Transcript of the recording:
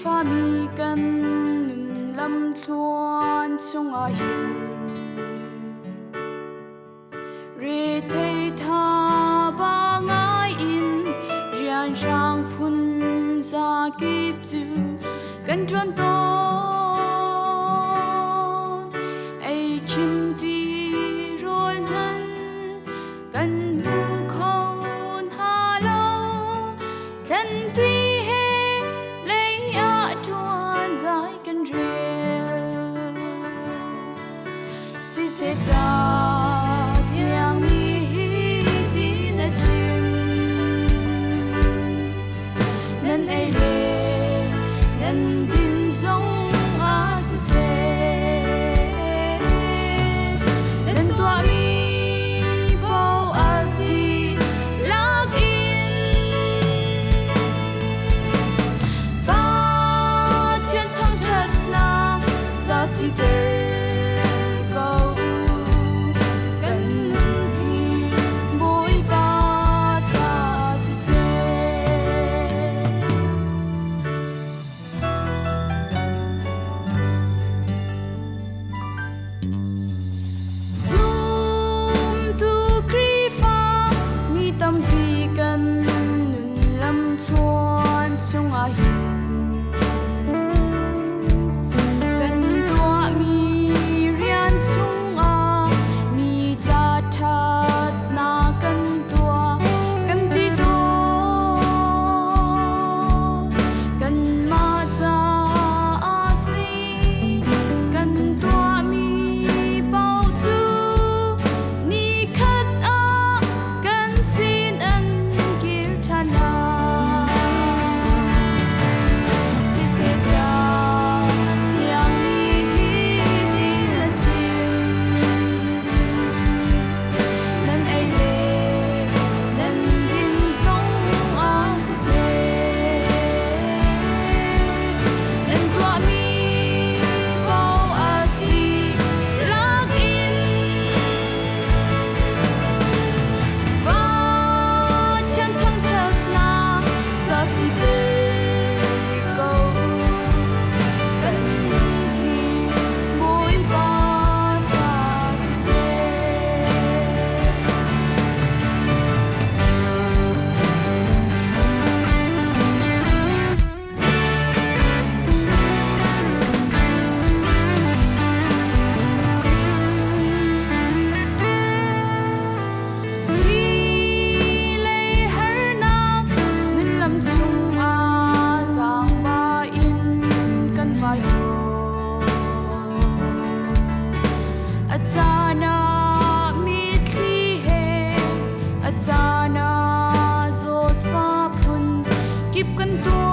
ฟ้ามีกันนุ่นลำทวนชงอาหินเรเททาบางายอินเรียนช่างพุนซากิบจูกันจวนตอนไอคิมตีโรลมันกันบุคอนฮาโลทันทีsi se ta tiang ni di na chim nan ai le nan din zong a si se nan tua mi bao a di lag in ba thiên thăng thật na za si te chung a hin kan tua mi rian chung a mi cha that na kan tua kan ti do kan ma cha a si kan tua mi bao chu ni khat a kan sin an kir thana Achana mitli he achana zot fa phun kip kan tu